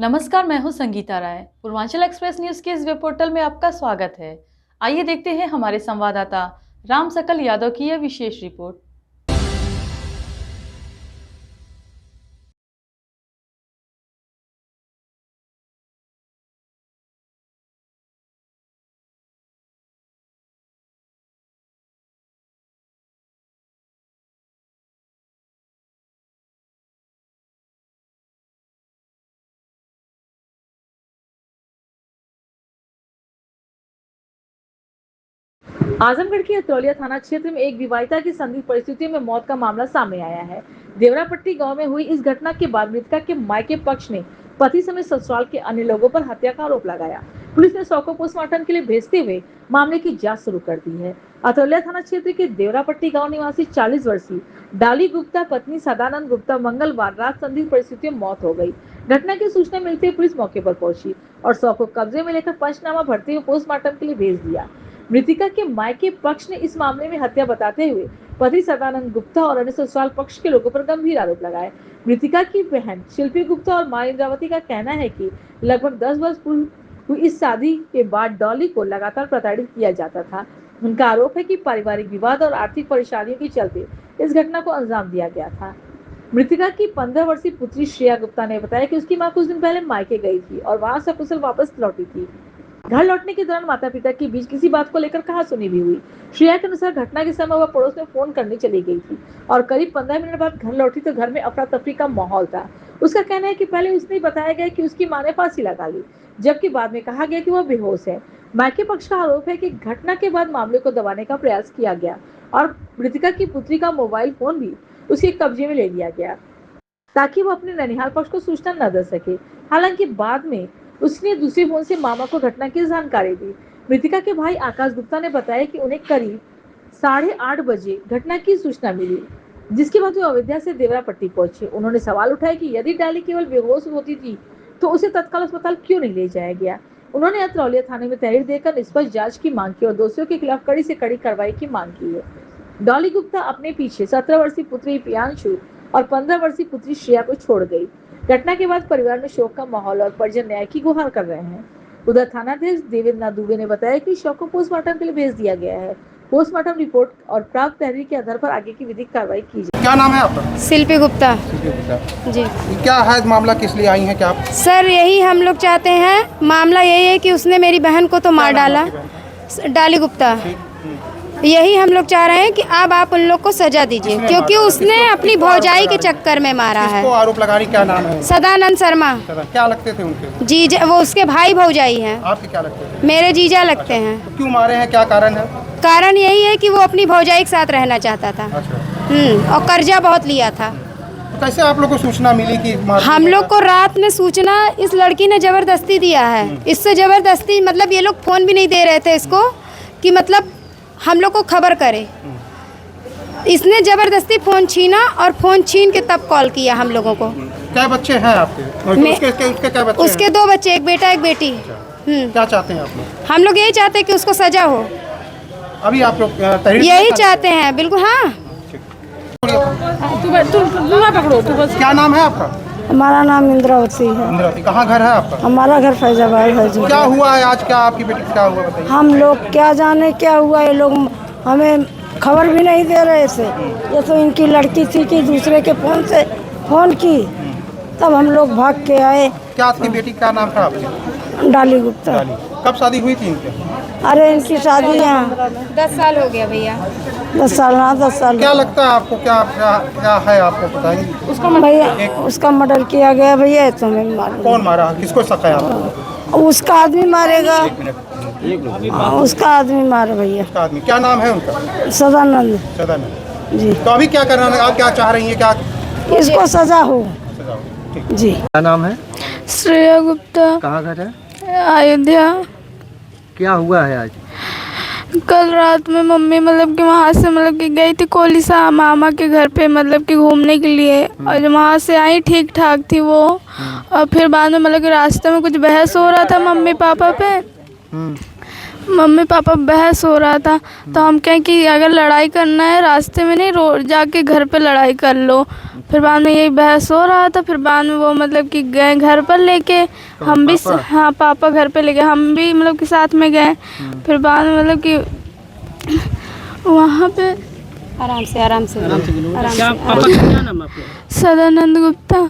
नमस्कार, मैं हूं संगीता राय। पूर्वांचल एक्सप्रेस न्यूज के इस वेब पोर्टल में आपका स्वागत है। आइए देखते हैं हमारे संवाददाता राम सकल यादव की यह विशेष रिपोर्ट। आजमगढ़ के अतरौलिया थाना क्षेत्र में एक विवाहिता की संदिग्ध परिस्थितियों में मौत का मामला सामने आया है। देवरापट्टी गांव में हुई इस घटना के बाद मृतका के मायके पक्ष ने पति समेत ससुराल के अन्य लोगों पर हत्या का आरोप लगाया। पुलिस ने शव को पोस्टमार्टम के लिए भेजते हुए मामले की जांच शुरू कर दी है। अतरौलिया थाना क्षेत्र के देवरापट्टी गाँव निवासी 40 वर्षीय डाली गुप्ता पत्नी सदानंद गुप्ता मंगलवार रात संदिग्ध परिस्थितियों में मौत हो गयी। घटना की सूचना मिलते ही पुलिस मौके पर पहुंची और शव को कब्जे में लेकर पंचनामा भरते हुए पोस्टमार्टम के लिए भेज दिया। मृतिका के मायके पक्ष ने इस मामले में हत्या बताते हुए पति सदानंद गुप्ता और अन्य ससुराल पक्ष के लोगों पर गंभीर आरोप लगाए। मृतिका की बहन शिल्पी गुप्ता और मां इंद्रावती का कहना है कि लगभग 10 वर्ष पूर्व हुई इस शादी के बाद डॉली को लगातार प्रताड़ित किया जाता था। उनका आरोप है कि पारिवारिक विवाद और आर्थिक परेशानियों के चलते इस घटना को अंजाम दिया गया था। मृतिका की 15 वर्षीय पुत्री श्रेया गुप्ता ने बताया कि उसकी मां कुछ दिन पहले मायके गई थी और वहां सकुशल वापस लौटी थी। घर लौटने के दौरान माता पिता के बीच किसी बात को लेकर कहासुनी भी हुई। श्रेया के अनुसार घटना के समय वह पड़ोस में फोन करने चली गई थी और करीब 15 मिनट बाद घर लौटी तो घर में अफरा तफरी का माहौल था। उसका कहना है कि पहले उसने बताया गया कि उसकी मां ने फांसी लगा ली, जबकि बाद में कहा गया कि वह बेहोश है। मायके पक्ष का आरोप है कि घटना के बाद मामले को दबाने का प्रयास किया गया और मृतिका की पुत्री का मोबाइल फोन भी उसके कब्जे में ले लिया गया ताकि वो अपने ननिहाल पक्ष को सूचना न दे सके। हालांकि बाद में उसने दूसरे फोन से मामा को घटना की जानकारी दी। मृतिका के भाई आकाश गुप्ता ने बताया कि उन्हें करीब 8:30 बजे घटना की सूचना मिली, जिसके बाद वो अयोध्या से देवरापट्टी पहुंचे। उन्होंने सवाल उठाया कि यदि डाली केवल बेहोश होती थी तो उसे तत्काल अस्पताल क्यों नहीं ले जाया गया। उन्होंने अतरौलिया थाने में तहरीर देकर निष्पक्ष जांच की मांग की और दोषियों के खिलाफ कड़ी से कड़ी कार्रवाई की मांग की है। डॉली गुप्ता अपने पीछे 17 वर्षीय पुत्री प्रियांशु और 15 वर्षीय पुत्री श्रेया को छोड़ गई। घटना के बाद परिवार में शोक का माहौल और परिजन न्याय की गुहार कर रहे हैं। उधर थानाध्यक्ष देवेंद्र दुबे ने बताया कि शव को पोस्टमार्टम के लिए भेज दिया गया है। पोस्टमार्टम रिपोर्ट और प्राप्त तहरीर के आधार पर आगे की विधिक कार्रवाई की जाए। क्या नाम है आपका? शिल्पी गुप्ता। जी, क्या है मामला, किस लिए आई हैं क्या आप? सर यही हम लोग चाहते हैं। मामला यही है कि उसने मेरी बहन को तो मार डाला, डाली गुप्ता। यही हम लोग चाह रहे हैं कि अब आप उन लोग को सजा दीजिए, क्योंकि उसने अपनी भौजाई के चक्कर में मारा है। आरोप लगा रही, क्या नाम है? सदानंद शर्मा। क्या लगते थे उनके? जीजा, वो उसके भाई भौजाई हैं। आपके क्या लगते थे? मेरे जीजा लगते हैं। तो क्यों मारे हैं, क्या कारण है? कारण यही है कि वो अपनी भौजाई के साथ रहना चाहता था। अच्छा। और कर्जा बहुत लिया था। तो कैसे आप लोग को सूचना मिली कि हम लोग को रात में सूचना इस लड़की ने जबरदस्ती दिया है। इससे जबरदस्ती मतलब ये लोग फोन भी नहीं दे रहे थे इसको कि मतलब हम लोग को खबर करे। इसने जबरदस्ती फोन छीना और फोन छीन के तब कॉल किया हम लोगों को। क्या बच्चे हैं आपके? उसके क्या बच्चे? उसके 2 बच्चे, एक बेटा एक बेटी। क्या चाहते हैं आप लोग? हम लोग यही चाहते हैं कि उसको सजा हो। अभी आप लोग यही चाहते हैं, बिल्कुल। हाँ, क्या नाम है आपका? हमारा नाम इंद्रावती है। इंद्रावती, कहाँ घर है आपका? हमारा घर फैजाबाद है जी। क्या हुआ है आज, क्या आपकी बेटी को क्या हुआ बताइए? हम लोग क्या जाने क्या हुआ, ये लोग हमें खबर भी नहीं दे रहे थे। ये तो इनकी लड़की थी कि दूसरे के फोन से फोन की, तब हम लोग भाग के आए। क्या आपकी बेटी का नाम था आपके? डाली गुप्ता। कब शादी हुई थी इनकी? अरे इनकी शादी यहाँ 10 साल हो गया भैया। 10 साल। हाँ 10 साल। क्या लगता है आपको, क्या क्या क्या है आपको बताइए? भैया उसका मर्डर किया गया भैया। तुम्हें कौन मारा, किसको शक है आपको? उसका आदमी मारेगा। उसका आदमी मारे भैया। उसका आदमी, क्या नाम है उनका? सदानंद। सदानंद जी। तो अभी क्या करना है, आप क्या चाह रही हैं? क्या इसको सजा हो जी। क्या नाम है? श्रेया गुप्ता। कहाँ घर है? अयोध्या। क्या हुआ है आज? कल रात में मम्मी मतलब कि वहाँ से मतलब कि गई थी कोलिसा मामा के घर पे मतलब कि घूमने के लिए, और जब वहाँ से आई ठीक ठाक थी वो। और फिर बाद में मतलब कि रास्ते में कुछ बहस हो रहा था मम्मी पापा पे। मम्मी पापा बहस हो रहा था तो हम कहें कि अगर लड़ाई करना है रास्ते में नहीं, रोड जाके घर पे लड़ाई कर लो। फिर बाद में यही बहस हो रहा था। फिर बाद में वो मतलब कि गए घर पर लेके, हम भी पापा? हाँ पापा घर पे ले गए, हम भी मतलब कि साथ में गए। फिर बाद में मतलब कि वहाँ पे आराम से आराम से क्या पापा का क्या नाम है आपके? सदानंद गुप्ता।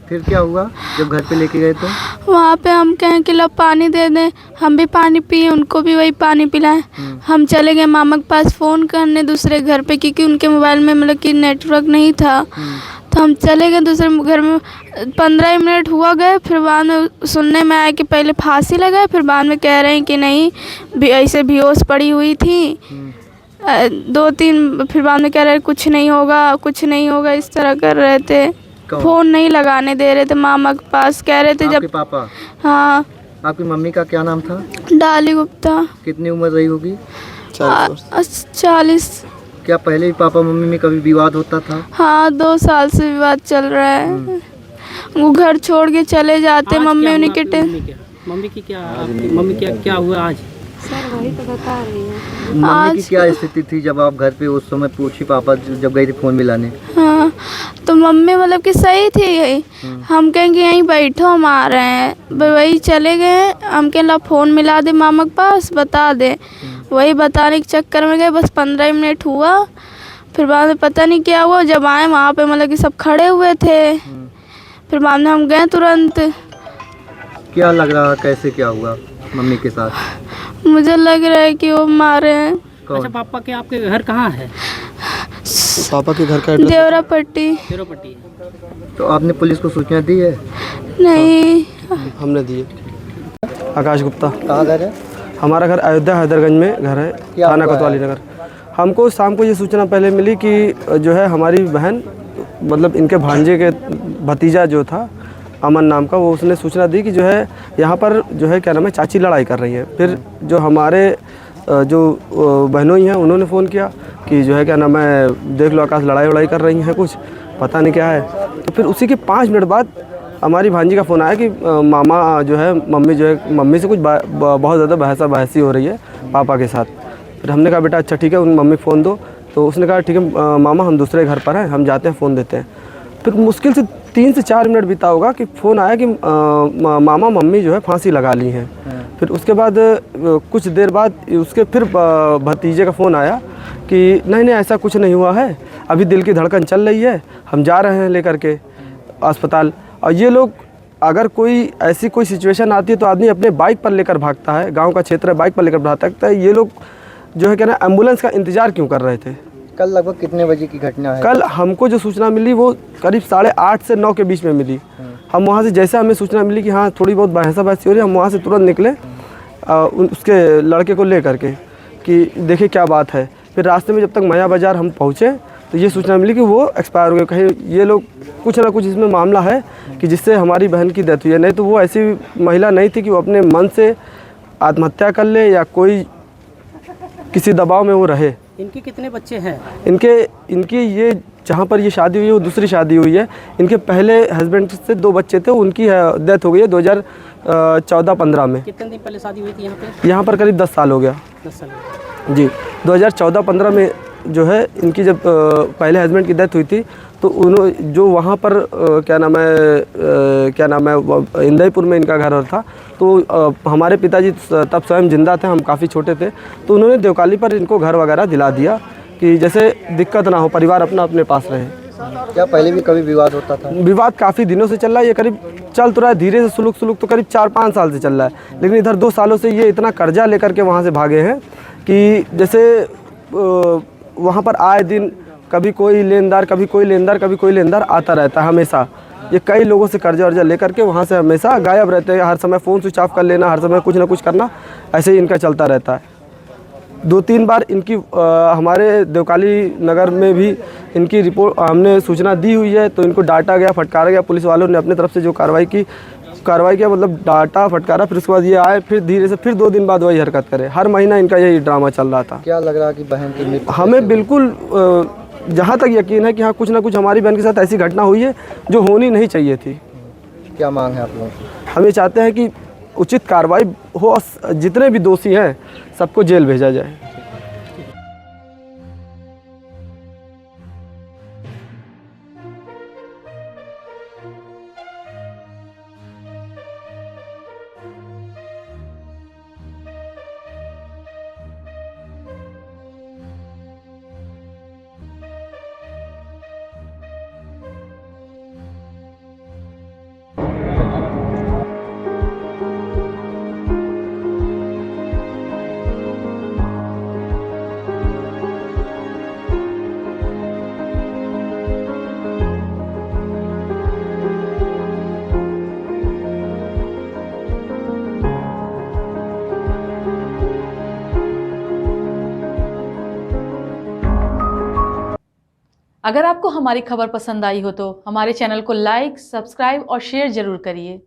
फिर क्या हुआ जब घर पे लेके गए तो? वहाँ पे हम कहें कि लो पानी दे दें, हम भी पानी पिए, उनको भी वही पानी पिलाएं। हम चले गए मामा के पास फ़ोन करने दूसरे घर पे, क्योंकि उनके मोबाइल में मतलब कि नेटवर्क नहीं था। तो हम चले गए दूसरे घर में, 15 मिनट हुआ गए। फिर बाद में सुनने में आया कि पहले फांसी लगाए, फिर बाद में कह रहे हैं कि नहीं ऐसे बेहोश पड़ी हुई थी 2-3। फिर बाद में कह रहे कुछ नहीं होगा, कुछ नहीं होगा, इस तरह कर रहे थे। फ़ोन नहीं लगाने दे रहे थे मामा के पास, कह रहे थे आपके जब पापा? हाँ। आपकी मम्मी का क्या नाम था? डाली गुप्ता। कितनी उम्र रही होगी? 40। क्या पहले भी पापा मम्मी में कभी विवाद होता था? हाँ 2 साल से विवाद चल रहा है। वो घर छोड़ के चले जाते, आज मम्मी क्या उन्हीं हुआ के आपकी मम्मी की क्या आपकी मम्मी क्या हुआ आज? सर वही तो बता रही हूँ। मम्मी की क्या स्थिति थी जब आप घर पे उस समय पूछी पापा जब गए थे फ़ोन मिलाने? हाँ तो मम्मी मतलब कि सही थी यही। हम कहेंगे यहीं बैठो, हम आ रहे हैं, वही चले गए। हम कहें ला फ़ोन मिला दे मामा के पास, बता दे। वही बताने के चक्कर में गए, बस 15 मिनट हुआ। फिर बाद में पता नहीं क्या हुआ, जब आए वहाँ पे मतलब कि सब खड़े हुए थे। फिर बाद में हम गए तुरंत। क्या लग रहा कैसे क्या हुआ मम्मी के साथ? मुझे लग रहा है कि वो मारे हैं। अच्छा पापा के आपके घर कहाँ है? पापा के घर का देवरा पट्टी। तेरोपट्टी। तो आपने पुलिस को सूचना दी है? नहीं। हमने दिए। आकाश गुप्ता। कहाँ घर है? हमारा घर अयोध्या हैदरगंज में घर है, थाना कोतवाली नगर। हमको शाम को ये सूचना पहले मिली कि जो है हमारी बहन मतलब इनके भांजे के भतीजा जो था अमन नाम का, वो उसने सूचना दी कि जो है यहाँ पर जो है क्या नाम है चाची लड़ाई कर रही है। फिर जो हमारे जो बहनोई हैं उन्होंने फ़ोन किया कि जो है क्या नाम है देख लो आकाश लड़ाई कर रही हैं, कुछ पता नहीं क्या है। तो फिर उसी के 5 मिनट बाद हमारी भांजी का फ़ोन आया कि मामा जो है मम्मी से कुछ बहुत ज़्यादा बहसी हो रही है पापा के साथ। फिर हमने कहा बेटा अच्छा ठीक है उन मम्मी फ़ोन दो। तो उसने कहा ठीक है मामा हम दूसरे घर पर हैं, हम जाते हैं फ़ोन देते हैं। फिर मुश्किल से 3 से 4 मिनट बीता होगा कि फ़ोन आया कि मामा मम्मी जो है फांसी लगा ली हैं। फिर उसके बाद कुछ देर बाद उसके फिर भतीजे का फ़ोन आया कि नहीं ऐसा कुछ नहीं हुआ है, अभी दिल की धड़कन चल रही है, हम जा रहे हैं लेकर के अस्पताल। और ये लोग अगर कोई ऐसी कोई सिचुएशन आती है तो आदमी अपने बाइक पर लेकर भागता है, गांव का क्षेत्र है बाइक पर लेकर भागता है। ये लोग जो है क्या ना एम्बुलेंस का इंतज़ार क्यों कर रहे थे? कल लगभग कितने बजे की घटना है? कल हमको जो सूचना मिली वो करीब 8:30 से 9 के बीच में मिली। हम वहाँ से जैसे हमें सूचना मिली कि हाँ थोड़ी बहुत बहसा बहसी हो रही है, हम वहाँ से तुरंत निकले उसके लड़के को ले करके कि देखिए क्या बात है। फिर रास्ते में जब तक माया बाज़ार हम पहुँचे तो ये सूचना मिली कि वो एक्सपायर हो गए। कहीं ये लोग कुछ ना कुछ इसमें मामला है कि जिससे हमारी बहन की डेथ हुई है, नहीं तो वो ऐसी महिला नहीं थी कि वो अपने मन से आत्महत्या कर ले या कोई किसी दबाव में वो रहे। इनके कितने बच्चे हैं? इनकी ये जहाँ पर ये शादी हुई है वो दूसरी शादी हुई है। इनके पहले हस्बैंड से 2 बच्चे थे, उनकी डेथ हो गई है 2014-15 में। कितने दिन पहले शादी हुई थी यहाँ पे? यहाँ पर करीब 10 साल हो गया। 10 साल जी 2014-15 में जो है इनकी जब पहले हस्बैंड की डेथ हुई थी तो उन्होंने जो वहाँ पर क्या नाम है इंदयपुर में इनका घर था। तो हमारे पिताजी तब स्वयं जिंदा थे, हम काफ़ी छोटे थे, तो उन्होंने देवकाली पर इनको घर वगैरह दिला दिया कि जैसे दिक्कत ना हो, परिवार अपने पास रहे। क्या पहले भी कभी विवाद होता था? विवाद काफ़ी दिनों से चल रहा है, ये करीब चल तो रहा है धीरे से, सुलूक तो करीब 4-5 साल से चल रहा है। लेकिन इधर 2 सालों से ये इतना कर्जा लेकर के वहाँ से भागे हैं कि जैसे वहाँ पर आए दिन कभी कोई लेनदार कभी कोई लेनदार आता रहता है हमेशा। ये कई लोगों से कर्जा वर्जा लेकर के वहाँ से हमेशा गायब रहते हैं, हर समय फ़ोन स्विच ऑफ कर लेना, हर समय कुछ ना कुछ करना, ऐसे ही इनका चलता रहता है। 2-3 बार इनकी हमारे देवकाली नगर में भी इनकी रिपोर्ट हमने सूचना दी हुई है, तो इनको डांटा गया, फटकारा गया। पुलिस वालों ने अपने तरफ से जो कार्रवाई किया मतलब डांटा फटकारा। फिर उसके बाद ये आए, फिर धीरे से फिर 2 दिन बाद वही हरकत करे। हर महीना इनका यही ड्रामा चल रहा था। क्या लग रहा कि बहन की मृत्यु? हमें बिल्कुल जहाँ तक यकीन है कि हाँ कुछ ना कुछ हमारी बहन के साथ ऐसी घटना हुई है जो होनी नहीं चाहिए थी। क्या मांग है आप लोगों की? हम ये चाहते हैं कि उचित कार्रवाई हो, जितने भी दोषी हैं सबको जेल भेजा जाए। अगर आपको हमारी खबर पसंद आई हो तो हमारे चैनल को लाइक, सब्सक्राइब और शेयर जरूर करिए।